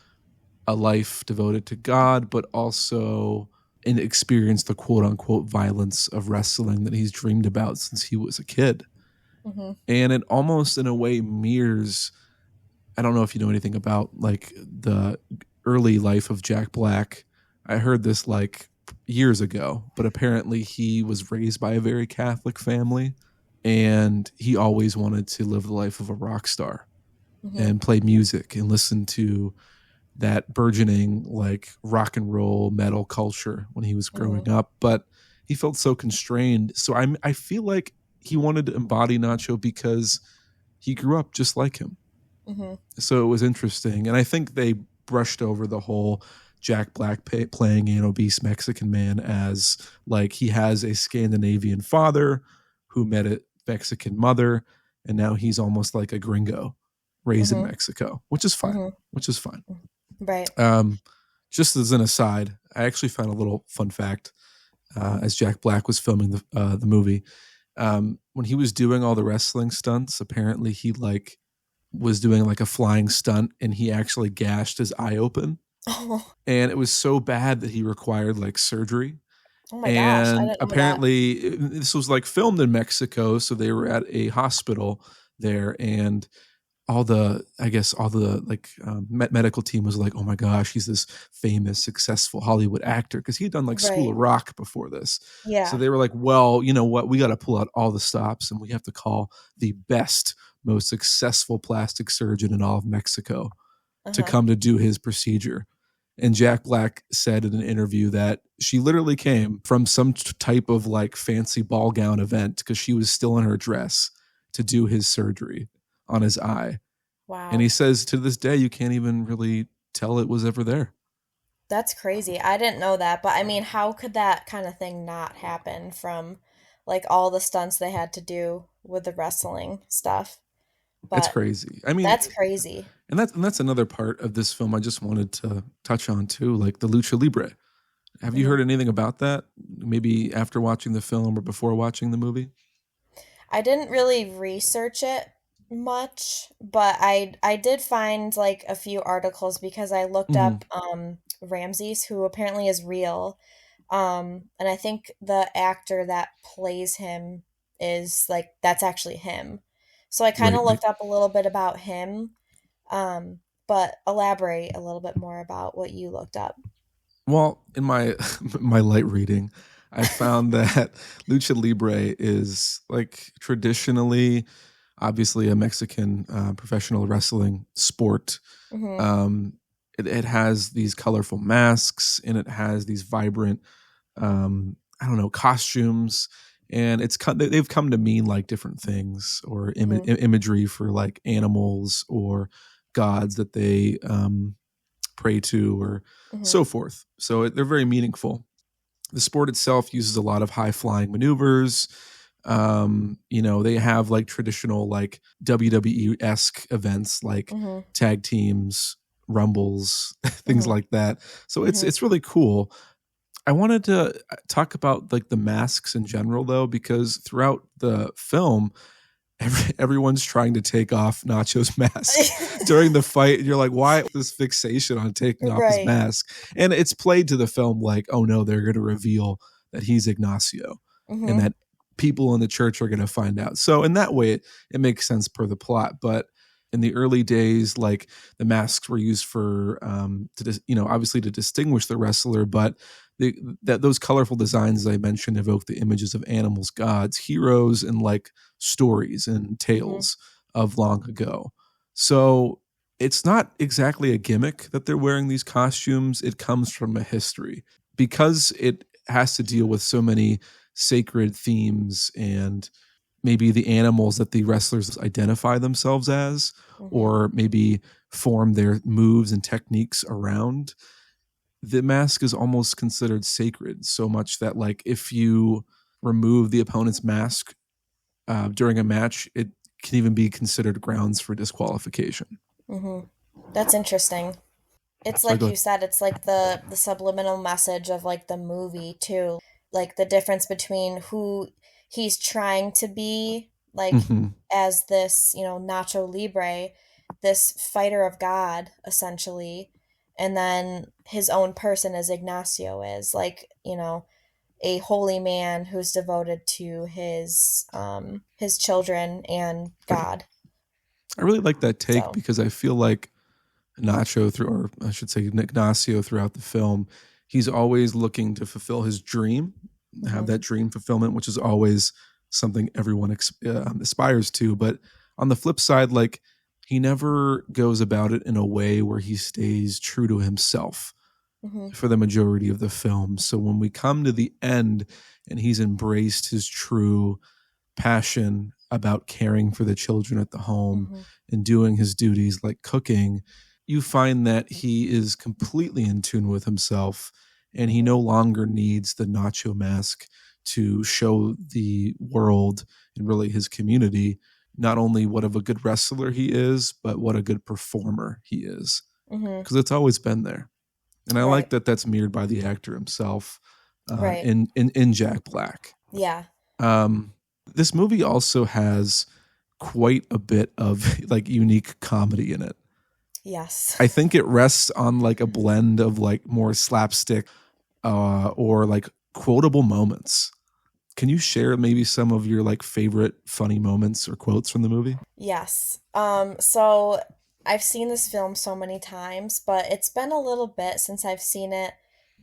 a life devoted to God, but also experience the quote unquote violence of wrestling that he's dreamed about since he was a kid. And it almost in a way mirrors, I don't know if you know anything about like the early life of Jack Black. I heard this like years ago, but apparently he was raised by a very Catholic family, and he always wanted to live the life of a rock star and play music and listen to that burgeoning like rock and roll metal culture when he was growing up, but he felt so constrained. So I feel like he wanted to embody Nacho because he grew up just like him. So it was interesting. And I think they brushed over the whole Jack Black playing an obese Mexican man as like he has a Scandinavian father who met a Mexican mother, and now he's almost like a gringo raised in Mexico, which is fine. Right. Just as an aside, I actually found a little fun fact as Jack Black was filming the movie. When he was doing all the wrestling stunts, apparently he like was doing like a flying stunt, and he actually gashed his eye open. And it was so bad that he required like surgery. Oh my gosh, I And didn't know apparently this was like filmed in Mexico, so they were at a hospital there, and all the medical team was like, oh my gosh, he's this famous, successful Hollywood actor, because he had done like School of Rock before this. Yeah. So they were like, well, you know what? We got to pull out all the stops, and we have to call the best, most successful plastic surgeon in all of Mexico to come to do his procedure. And Jack Black said in an interview that she literally came from some type of like fancy ball gown event because she was still in her dress to do his surgery on his eye. Wow. And he says to this day, you can't even really tell it was ever there. That's crazy. I didn't know that. But I mean, how could that kind of thing not happen from like all the stunts they had to do with the wrestling stuff? But that's crazy. I mean, that's crazy. And that's another part of this film I just wanted to touch on too, like the Lucha Libre. Have you heard anything about that? Maybe after watching the film or before watching the movie? I didn't really research it much, but I did find like a few articles because I looked up Ramses, who apparently is real. And I think the actor that plays him is like, that's actually him. So I kind of looked up a little bit about him, but elaborate a little bit more about what you looked up. Well, in my my light reading, I found that Lucha Libre is like traditionally, obviously, a Mexican professional wrestling sport. It has these colorful masks, and it has these vibrant, costumes. And they've come to mean like different things or imagery for like animals or gods that they pray to or so forth. So they're very meaningful. The sport itself uses a lot of high flying maneuvers. They have like traditional like WWE-esque events like tag teams, rumbles, things like that. So it's really cool. I wanted to talk about like the masks in general, though, because throughout the film, everyone's trying to take off Nacho's mask during the fight. And you're like, why this fixation on taking off his mask? And it's played to the film like, oh no, they're going to reveal that he's Ignacio, Mm-hmm. and that people in the church are going to find out. So in that way, it makes sense per the plot. But in the early days, like the masks were used for, obviously to distinguish the wrestler, but those colorful designs, as I mentioned, evoke the images of animals, gods, heroes, and like stories and tales of long ago. So it's not exactly a gimmick that they're wearing these costumes. It comes from a history, because it has to deal with so many sacred themes and maybe the animals that the wrestlers identify themselves as, or maybe form their moves and techniques around. The mask is almost considered sacred, so much that like if you remove the opponent's mask during a match, it can even be considered grounds for disqualification. That's interesting. It's Sorry, like go you ahead. said, it's like the subliminal message of like the movie too. Like the difference between who he's trying to be, like Mhm. as this, Nacho Libre, this fighter of God, essentially, and then his own person as Ignacio is, like, a holy man who's devoted to his children and God. I really like that take, So, because I feel like or I should say Ignacio, throughout the film, he's always looking to fulfill his dream, have mhm, that dream fulfillment, which is always something everyone aspires to. But on the flip side, like he never goes about it in a way where he stays true to himself mhm, for the majority of the film. So when we come to the end and he's embraced his true passion about caring for the children at the home mhm, and doing his duties like cooking, you find that he is completely in tune with himself, and he mhm, no longer needs the nacho mask to show the world and really his community not only what of a good wrestler he is, but what a good performer he is, mhm. because it's always been there. And I like Right, that that's mirrored by the actor himself right. in Jack Black. Yeah. Um, this movie also has quite a bit of like unique comedy in it. Yes. I think it rests on like a blend of like more slapstick or like quotable moments. Can you share maybe some of your like favorite funny moments or quotes from the movie? Yes. So I've seen this film so many times, but it's been a little bit since I've seen it.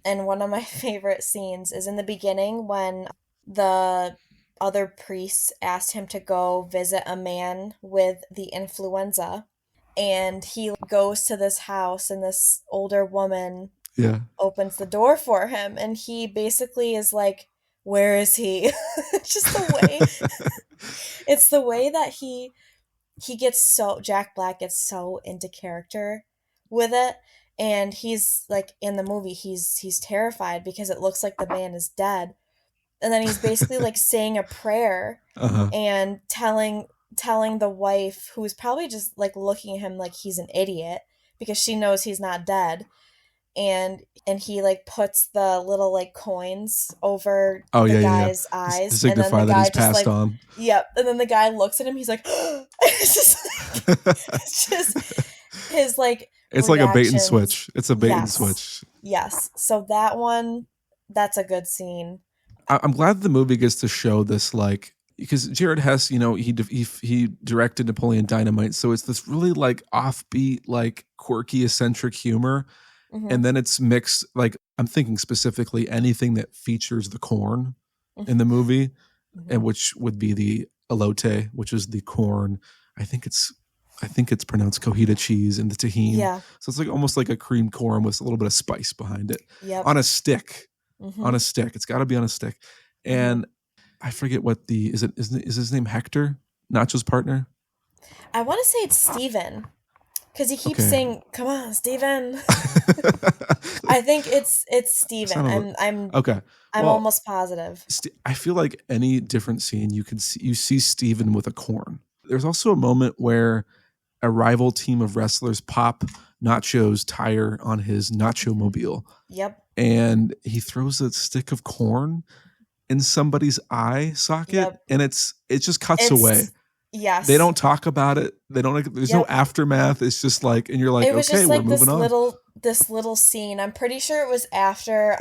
And one of my favorite scenes is in the beginning when the other priests asked him to go visit a man with the influenza. And he goes to this house, and this older woman Yeah. opens the door for him. And he basically is like, "Where is he?" Just the way, it's the way that he gets so Jack Black gets so into character with it, and he's like in the movie he's terrified because it looks like the man is dead, and then he's basically like saying a prayer Uh-huh. and telling the wife, who's probably just like looking at him like he's an idiot because she knows he's not dead, and he like puts the little like coins over Oh the yeah, yeah, yeah. guy's To eyes, and then the signify that guy he's just passed like, on. yep, and then the guy looks at him, he's like, it's just like, it's just his like It's like a bait and reactions. switch. It's a bait and Yes, switch. yes, so that one, that's a good scene. I'm glad the movie gets to show this, like, because Jared Hess, he directed Napoleon Dynamite, so it's this really like offbeat, like quirky, eccentric humor, Mm-hmm, and then it's mixed. Like I'm thinking specifically anything that features the corn in the movie, mm-hmm. and which would be the elote, which is the corn. I think it's pronounced cojita cheese and the tahine. Yeah, So it's like almost like a cream corn with a little bit of spice behind it yep, on a stick. On mm-hmm, a stick. It's got to be on a stick. mm-hmm. And I forget what is his name Hector? Nacho's partner? I want to say it's Steven, because he keeps Okay. saying, "Come on, Steven." I think it's Steven. Sounded I'm okay. I'm Well, almost positive. I feel like any different scene you see Steven with a corn. There's also a moment where a rival team of wrestlers pop Nacho's tire on his Nacho Mhm. mobile, Yep. and he throws a stick of corn in somebody's eye socket, Yep. and it just cuts away. It's They yes. don't talk about it. They don't. There's no Yep. aftermath. It's just like, and you're like, It was okay, just we're like moving on. this little scene. I'm pretty sure it was after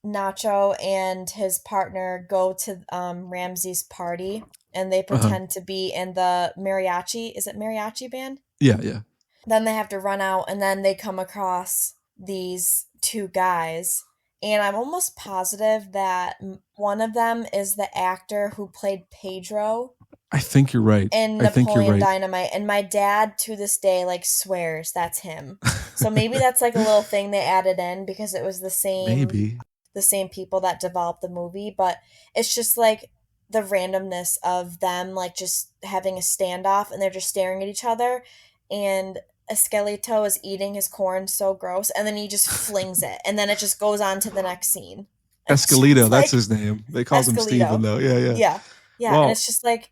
Nacho and his partner go to Ramsey's party, and they pretend to be in the mariachi. Is it mariachi band? Yeah, yeah. Then they have to run out, and then they come across these two guys. And I'm almost positive that one of them is the actor who played Pedro I think you're right. in I think you're Napoleon right. Dynamite. And my dad, to this day, like, swears that's him. So maybe that's like a little thing they added in because it was the same people that developed the movie. But it's just like the randomness of them, like, just having a standoff, and they're just staring at each other. And Esqueleto is eating his corn, so gross, and then he just flings it, and then it just goes on to the next scene. Esqueleto, that's his name. They call him Steven, though. Yeah. Well, and it's just like,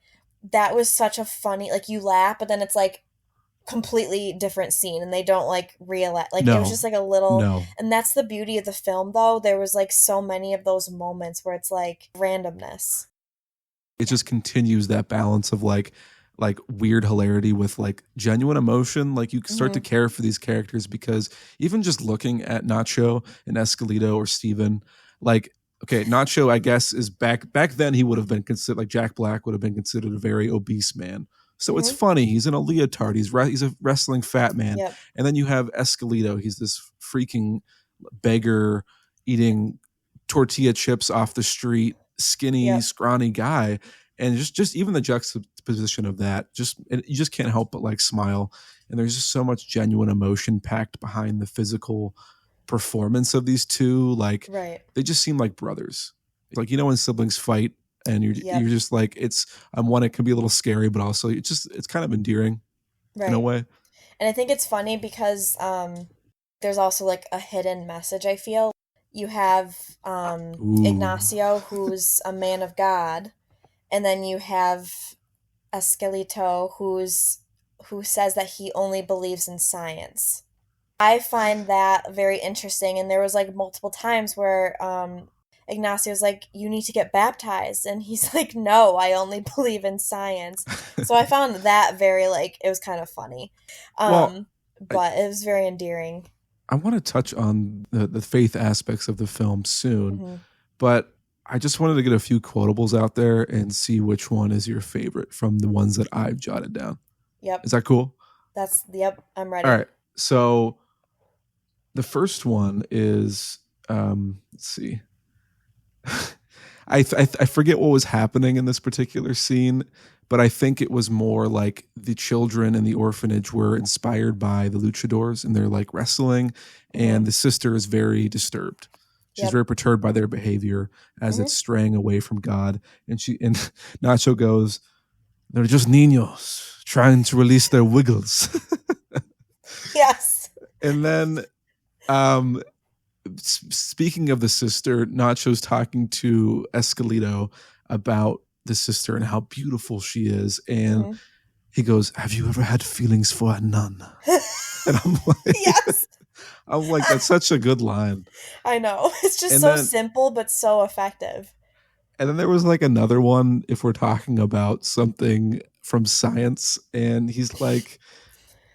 that was such a funny, like, you laugh, but then it's like completely different scene, and they don't like realize, like, it was just like a little, and that's the beauty of the film, though. There was like so many of those moments where it's like randomness. It just continues that balance of like weird hilarity with like genuine emotion. Like, you start to care for these characters, because even just looking at Nacho and Esqueleto or Steven, like, okay, Nacho, I guess, is back then he would have been considered, like, Jack Black would have been considered a very obese man. So it's funny. He's in a leotard. He's a wrestling fat man. Yep. And then you have Esqueleto. He's this freaking beggar eating tortilla chips off the street, skinny, scrawny guy. And just even the juxtaposition of that, you just can't help but like smile. And there's just so much genuine emotion packed behind the physical performance of these two. Like, they just seem like brothers. Like, you know, when siblings fight and you're just like, it can be a little scary, but also it's kind of endearing in a way. And I think it's funny because there's also like a hidden message, I feel. You have Ignacio, who's a man of God, and then you have Esqueleto, who says that he only believes in science. I find that very interesting, and there was like multiple times where Ignacio's like, you need to get baptized, and he's like, no, I only believe in science. So I found that very, like, it was kind of funny, but it was very endearing. I want to touch on the faith aspects of the film soon, but I just wanted to get a few quotables out there and see which one is your favorite from the ones that I've jotted down. Yep. Is that cool? I'm ready. All right. So the first one is, let's see. I forget what was happening in this particular scene, but I think it was more like the children in the orphanage were inspired by the luchadors, and they're like wrestling, and the sister is very disturbed. She's very perturbed by their behavior as it's straying away from God. And Nacho goes, they're just niños trying to release their wiggles. Yes. And then speaking of the sister, Nacho's talking to Esqueleto about the sister and how beautiful she is. And he goes, have you ever had feelings for a nun? And I'm like, yes. I'm like, that's such a good line. I know. It's just simple, but so effective. And then there was like another one, if we're talking about something from science, and he's like,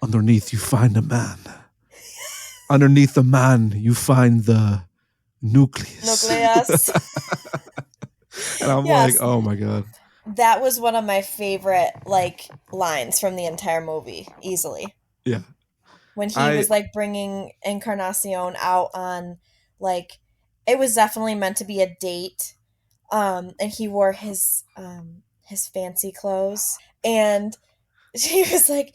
underneath you find a man. Underneath the man, you find the nucleus. And I'm like, oh my God. That was one of my favorite, like, lines from the entire movie, easily. Yeah. When he was like bringing Encarnacion out on, like, it was definitely meant to be a date, and he wore his fancy clothes, and she was like,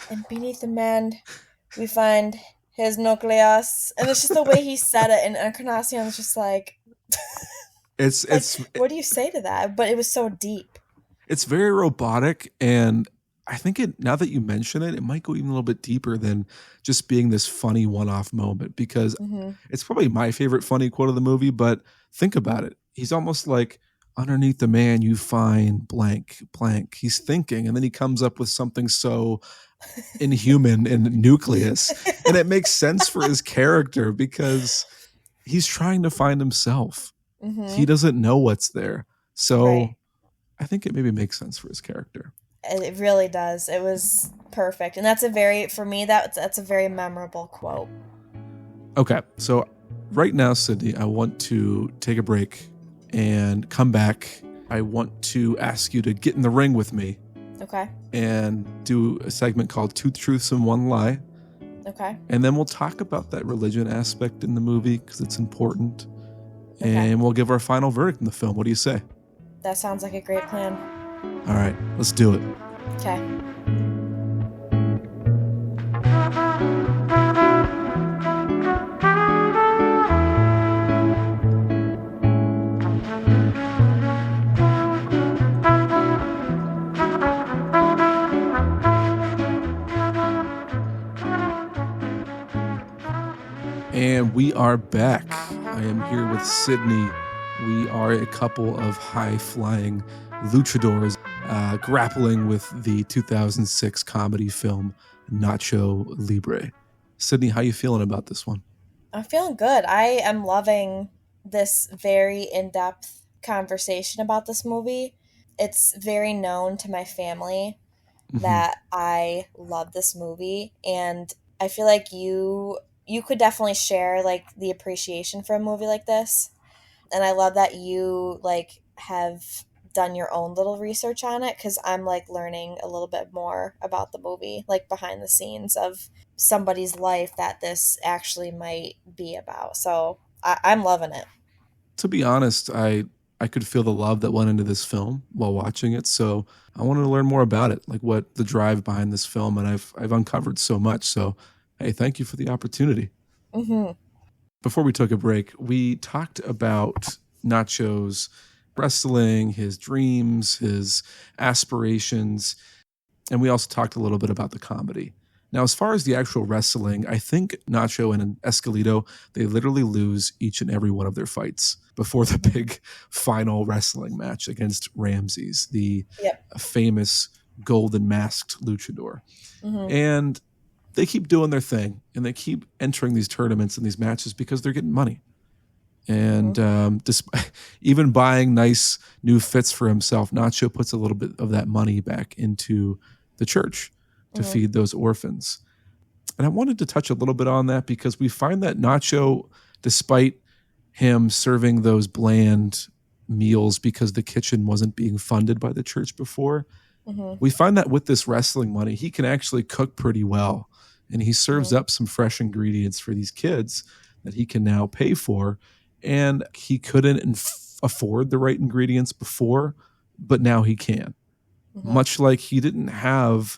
and beneath the man we find his nucleus, and it's just the way he said it, and Encarnacion was just like, what do you say to that? But it was so deep. It's very robotic, and I think now that you mention it, it might go even a little bit deeper than just being this funny one-off moment, because it's probably my favorite funny quote of the movie. But think about it. He's almost like, underneath the man, you find blank, blank. He's thinking, and then he comes up with something so inhuman and nucleus. And it makes sense for his character because he's trying to find himself. He doesn't know what's there. So I think it maybe makes sense for his character. It really does. It was perfect. And that's a very memorable quote. Okay. So Right now, Sydney, I want to take a break and come back. I want to ask you to get in the ring with me. Okay. And do a segment called Two Truths and One Lie. Okay. And then we'll talk about that religion aspect in the movie because it's important. Okay. And we'll give our final verdict in the film. What do you say? That sounds like a great plan. All right, let's do it. Okay. And we are back. I am here with Sydney. We are a couple of high-flying luchadors grappling with the 2006 comedy film Nacho Libre. Sydney, how you feeling about this one? I'm feeling good. I am loving this very in-depth conversation about this movie. It's very known to my family that I love this movie, and I feel like you could definitely share like the appreciation for a movie like this. And I love that you like have done your own little research on it, because I'm like learning a little bit more about the movie, like behind the scenes of somebody's life that this actually might be about. So I'm loving it. To be honest, I could feel the love that went into this film while watching it. So I wanted to learn more about it, like what the drive behind this film, and I've uncovered so much. So hey, thank you for the opportunity. Mm-hmm. Before we took a break, we talked about Nacho's wrestling, his dreams, his aspirations, and we also talked a little bit about the comedy. Now, as far as the actual wrestling, I think Nacho and Esqueleto, they literally lose each and every one of their fights before the big final wrestling match against Ramses, the famous golden masked luchador. Mm-hmm. And they keep doing their thing, and they keep entering these tournaments and these matches because they're getting money. And even buying nice new fits for himself, Nacho puts a little bit of that money back into the church to feed those orphans. And I wanted to touch a little bit on that because we find that Nacho, despite him serving those bland meals because the kitchen wasn't being funded by the church before, we find that with this wrestling money, he can actually cook pretty well. And he serves up some fresh ingredients for these kids that he can now pay for. And he couldn't afford the right ingredients before, but now he can. Much like he didn't have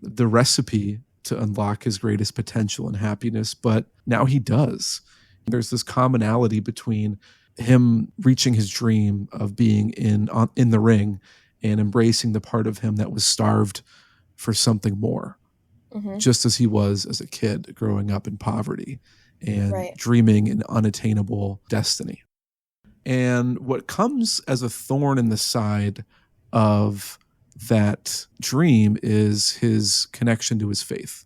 the recipe to unlock his greatest potential and happiness, but now he does. There's this commonality between him reaching his dream of being in the ring and embracing the part of him that was starved for something more, just as he was as a kid growing up in poverty and dreaming an unattainable destiny. And what comes as a thorn in the side of that dream is his connection to his faith.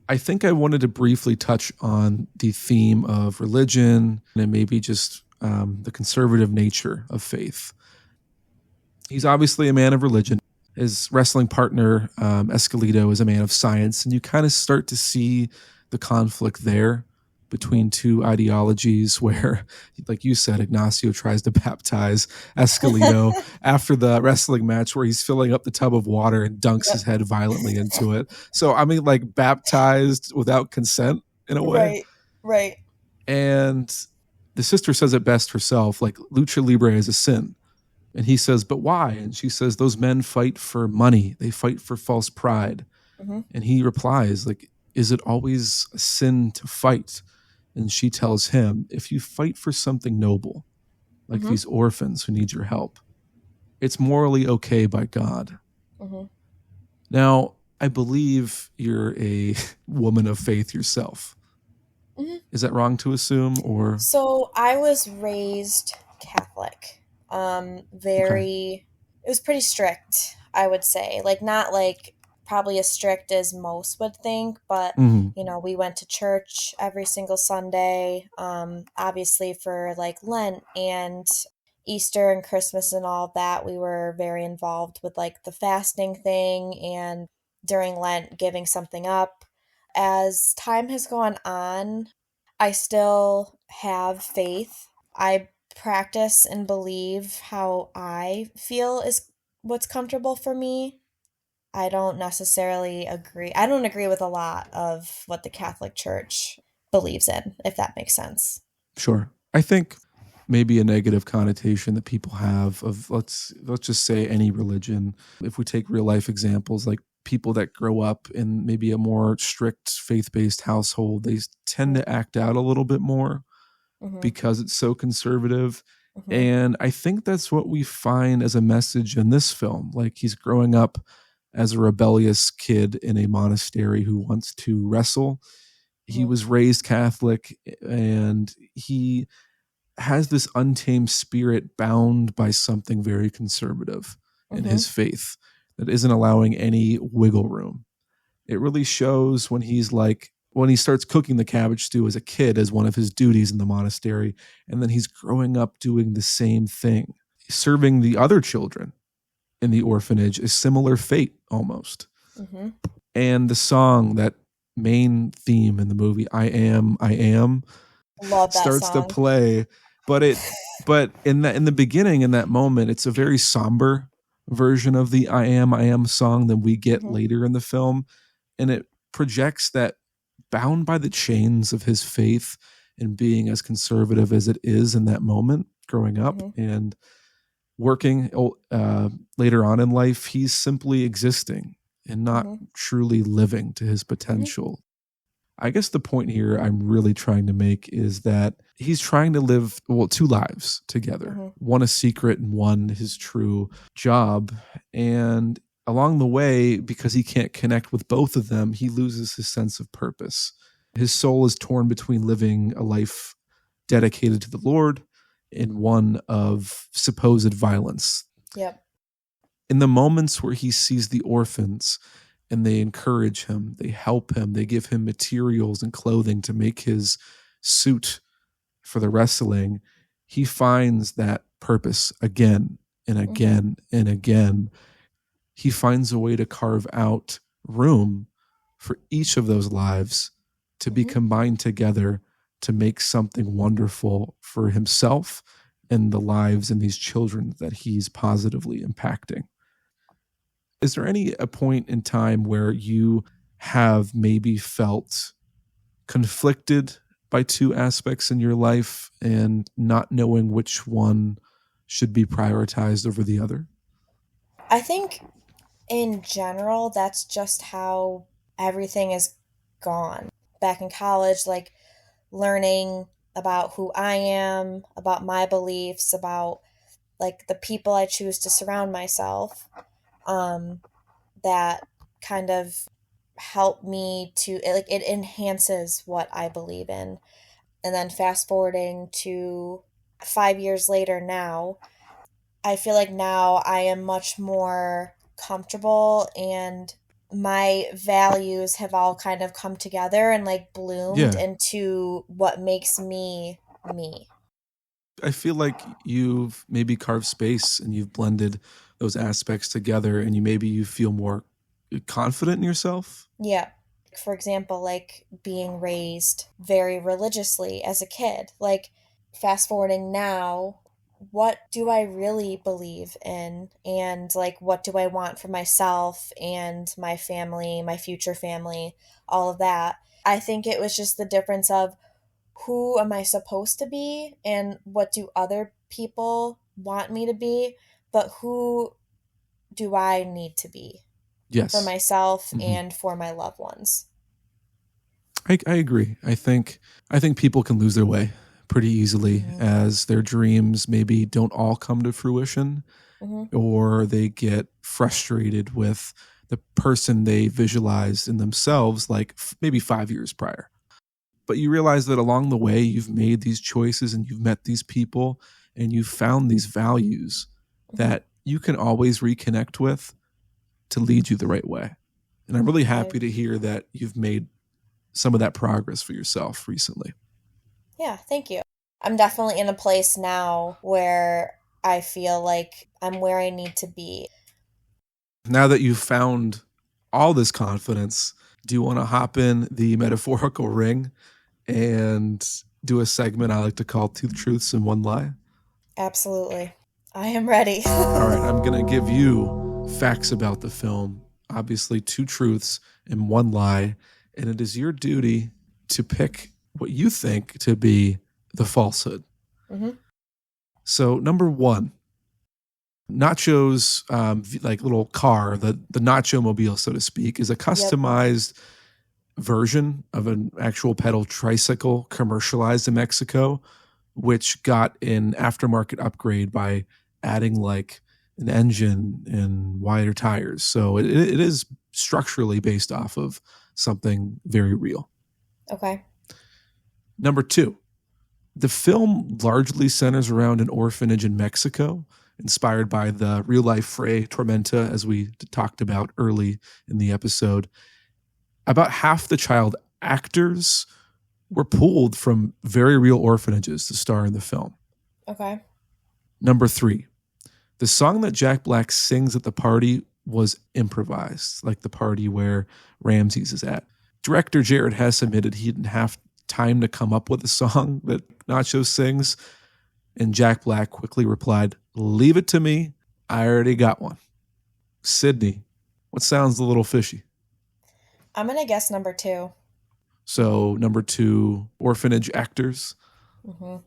I think I wanted to briefly touch on the theme of religion and maybe just the conservative nature of faith. He's obviously a man of religion. His wrestling partner, Esqueleto, is a man of science, and you kind of start to see the conflict there between two ideologies where, like you said, Ignacio tries to baptize Esqueleto after the wrestling match where he's filling up the tub of water and dunks his head violently into it. So, I mean, like baptized without consent in a way. Right. And the sister says it best herself, like lucha libre is a sin. And he says, but why? And she says, those men fight for money. They fight for false pride. And he replies, like, is it always a sin to fight? And she tells him, if you fight for something noble, like these orphans who need your help, it's morally okay by God. Now, I believe you're a woman of faith yourself. Is that wrong to assume? Or So I was raised Catholic. It was pretty strict, I would say. Like, not like probably as strict as most would think, but you know, we went to church every single Sunday, obviously for like Lent and Easter and Christmas and all of that. We were very involved with like the fasting thing, and during Lent giving something up. As time has gone on, I still have faith. I practice and believe how I feel is what's comfortable for me. I don't necessarily agree. I don't agree with a lot of what the Catholic Church believes in, if that makes sense. Sure. I think maybe a negative connotation that people have of let's just say any religion. If we take real life examples, like people that grow up in maybe a more strict faith-based household, they tend to act out a little bit more because it's so conservative. And I think that's what we find as a message in this film. Like, he's growing up as a rebellious kid in a monastery who wants to wrestle. He was raised Catholic, and he has this untamed spirit bound by something very conservative in his faith that isn't allowing any wiggle room. It really shows when he starts cooking the cabbage stew as a kid as one of his duties in the monastery, and then he's growing up doing the same thing, serving the other children in the orphanage, a similar fate almost. And the song, that main theme in the movie, I Am, Love that starts song. to play. But in the beginning, in that moment, it's a very somber version of the I Am song than we get later in the film. And it projects that, bound by the chains of his faith and being as conservative as it is in that moment growing up and working later on in life, he's simply existing and not truly living to his potential. I guess the point here I'm really trying to make is that he's trying to live, two lives together. One a secret and one his true job. And along the way, because he can't connect with both of them, he loses his sense of purpose. His soul is torn between living a life dedicated to the Lord and one of supposed violence. Yep. In the moments where he sees the orphans and they encourage him, they help him, they give him materials and clothing to make his suit for the wrestling, he finds that purpose again and again and again. He finds a way to carve out room for each of those lives to be combined together to make something wonderful for himself and the lives and these children that he's positively impacting. Is there a point in time where you have maybe felt conflicted by two aspects in your life and not knowing which one should be prioritized over the other? I think in general, that's just how everything is gone. Back in college, like learning about who I am, about my beliefs, about like the people I choose to surround myself, that kind of help me to, it enhances what I believe in. And then fast forwarding to 5 years later now, I feel like now I am much more comfortable and my values have all kind of come together and like bloomed into what makes me me. I feel like you've maybe carved space and you've blended those aspects together, and you feel more confident in yourself. Yeah. For example, like being raised very religiously as a kid. Like fast forwarding now, what do I really believe in? And like, what do I want for myself and my family, my future family, all of that. I think it was just the difference of who am I supposed to be and what do other people want me to be, but who do I need to be for myself and for my loved ones. I agree. I think people can lose their way pretty easily as their dreams maybe don't all come to fruition, or they get frustrated with the person they visualized in themselves like maybe 5 years prior. But you realize that along the way, you've made these choices and you've met these people and you've found these values that you can always reconnect with to lead you the right way. And I'm really happy to hear that you've made some of that progress for yourself recently. Yeah, thank you. I'm definitely in a place now where I feel like I'm where I need to be. Now that you've found all this confidence, do you want to hop in the metaphorical ring and do a segment I like to call Two Truths and One Lie? Absolutely. I am ready. All right, I'm going to give you facts about the film, obviously 2 truths and 1 lie, and it is your duty to pick what you think to be the falsehood. Mm-hmm. So, number 1, Nacho's like little car, the Nacho Mobile, so to speak, is a customized version of an actual pedal tricycle commercialized in Mexico, which got an aftermarket upgrade by adding like an engine and wider tires. So it is structurally based off of something very real. Okay. Number 2, the film largely centers around an orphanage in Mexico, inspired by the real life Fray Tormenta, as we talked about early in the episode. About half the child actors were pulled from very real orphanages to star in the film. Okay. Number 3, the song that Jack Black sings at the party was improvised, like the party where Ramses is at. Director Jared Hess admitted he didn't have time to come up with a song that Nacho sings, and Jack Black quickly replied, "Leave it to me. I already got one." Sydney, what sounds a little fishy? I'm going to guess number 2. So, number 2, orphanage actors. Mm-hmm.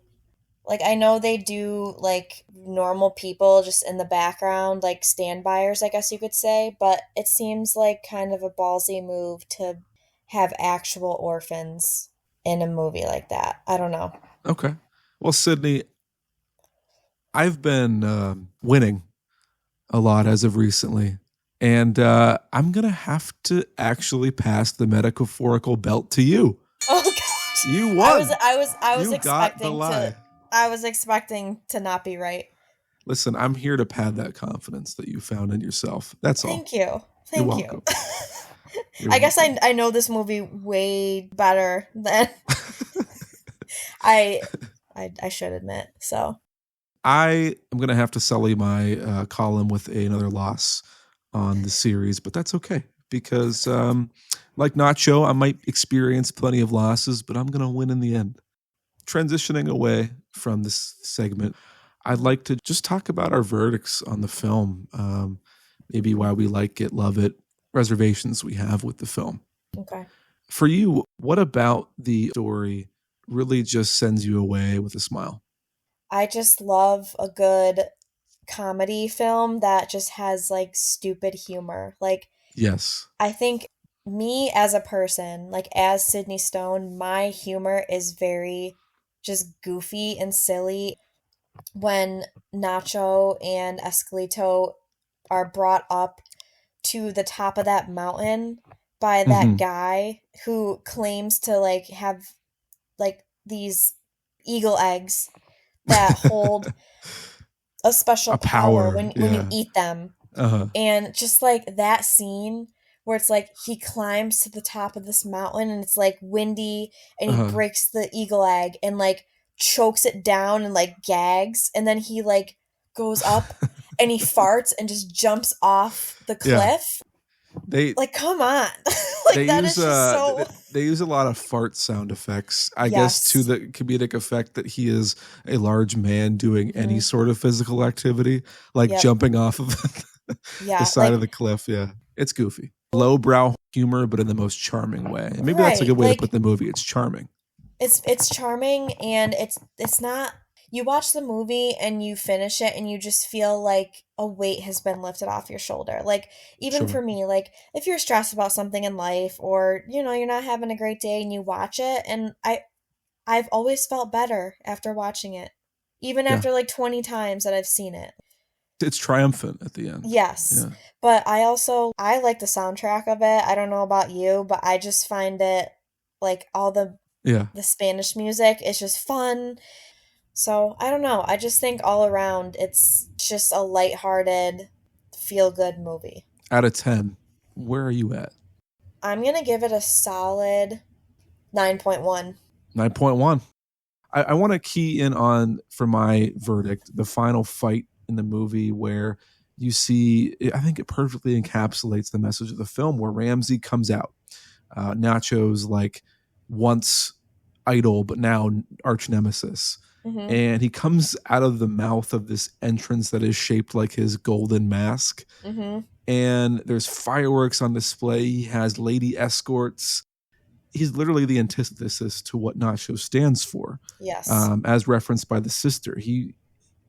Like, I know they do, like, normal people just in the background, like, standbyers, I guess you could say, but it seems like kind of a ballsy move to have actual orphans in a movie like that. I don't know. Okay. Well, Sydney, I've been winning a lot as of recently, and I'm going to have to actually pass the metaphorical belt to you. Oh, gosh. You won. I was You got the expecting lie. I was expecting to not be right. Listen, I'm here to pad that confidence that you found in yourself. That's all. Thank you. You're Thank you. welcome. I guess I know this movie way better than I should admit. So I am going to have to sully my column with another loss on the series, but that's okay because, like Nacho, I might experience plenty of losses, but I'm going to win in the end. Transitioning away from this segment, I'd like to just talk about our verdicts on the film, maybe why we like it, love it, reservations we have with the film. okay. For you, what about the story really just sends you away with a smile? I just love a good comedy film that just has like stupid humor. Like, Yes. I think me as a person, like as Sydney Stone, my humor is very just goofy and silly. When Nacho and Escalito are brought up to the top of that mountain by that guy who claims to like have like these eagle eggs that hold a special power when you eat them. Uh-huh. And just like that scene where it's like he climbs to the top of this mountain and it's like windy and he breaks the eagle egg and like chokes it down and like gags, and then he like goes up and he farts and just jumps off the cliff. They like, come on. Like, they that use is just so they use a lot of fart sound effects, I guess, to the comedic effect that he is a large man doing any sort of physical activity, like jumping off of the side of the cliff. Yeah, it's goofy, lowbrow humor, but in the most charming way. And maybe that's a good way to put the movie. It's charming. It's charming, and it's not. You watch the movie and you finish it and you just feel like a weight has been lifted off your shoulder. Like, even for me, like if you're stressed about something in life, or you're not having a great day and you watch it, and I've always felt better after watching it, even after like 20 times that I've seen it. It's triumphant at the end. Yes. Yeah. But I like the soundtrack of it. I don't know about you, but I just find it like all the Spanish music is just fun. So, I don't know. I just think all around it's just a lighthearted, feel-good movie. Out of 10, where are you at? I'm going to give it a solid 9.1. 9.1. I want to key in on, for my verdict, the final fight in the movie where you see, I think it perfectly encapsulates the message of the film, where Ramsey comes out. Nacho's like once idol, but now arch nemesis. And he comes out of the mouth of this entrance that is shaped like his golden mask. And there's fireworks on display. He has lady escorts. He's literally the antithesis to what Nacho stands for. Yes. As referenced by the sister.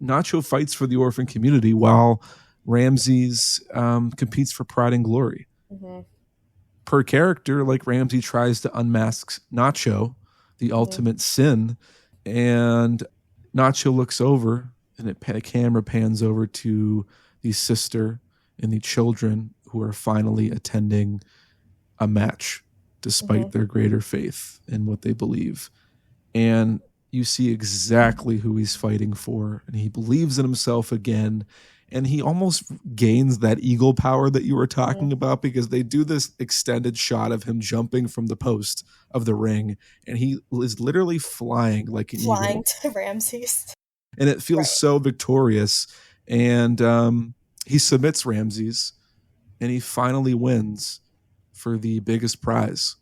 Nacho fights for the orphan community while Ramses competes for pride and glory. Per character, like Ramsey tries to unmask Nacho, the ultimate sin, and Nacho looks over, and the camera pans over to the sister and the children who are finally attending a match despite their greater faith in what they believe. And you see exactly who he's fighting for, and he believes in himself again, and he almost gains that eagle power that you were talking about, because they do this extended shot of him jumping from the post of the ring, and he is literally flying like an eagle. Flying to Ramses. And it feels so victorious. And he submits Ramses, and he finally wins for the biggest prize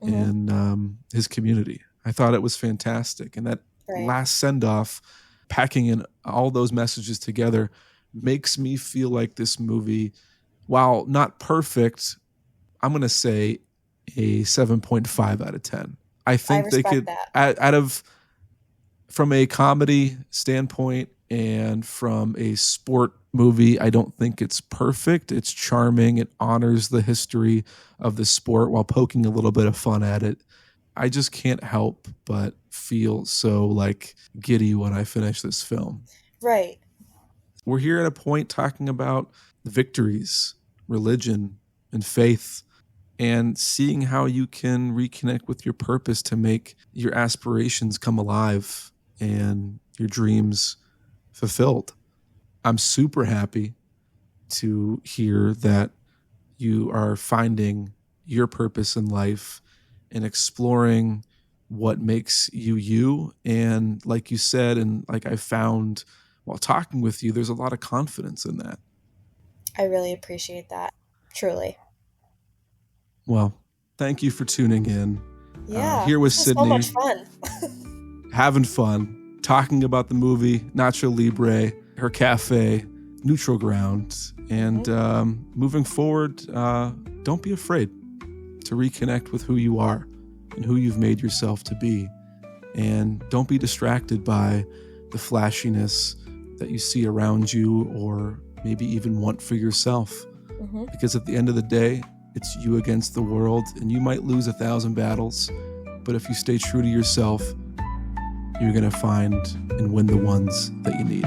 in his community. I thought it was fantastic. And that last send-off, packing in all those messages together, makes me feel like this movie, while not perfect, I'm going to say a 7.5 out of 10. I think they could, from a comedy standpoint and from a sport movie, I don't think it's perfect. It's charming. It honors the history of the sport while poking a little bit of fun at it. I just can't help but feel so like giddy when I finish this film. Right. We're here at a point talking about victories, religion, and faith, and seeing how you can reconnect with your purpose to make your aspirations come alive and your dreams fulfilled. I'm super happy to hear that you are finding your purpose in life and exploring what makes you you. And like you said, and like I found while talking with you, there's a lot of confidence in that. I really appreciate that. Truly. Well, thank you for tuning in. Yeah. Here with Sydney. So much fun. Having fun, talking about the movie, Nacho Libre, her cafe, Neutral Ground. And moving forward, don't be afraid to reconnect with who you are and who you've made yourself to be. And don't be distracted by the flashiness that you see around you, or maybe even want for yourself. Because at the end of the day, it's you against the world, and you might lose 1,000 battles, but if you stay true to yourself, you're going to find and win the ones that you need.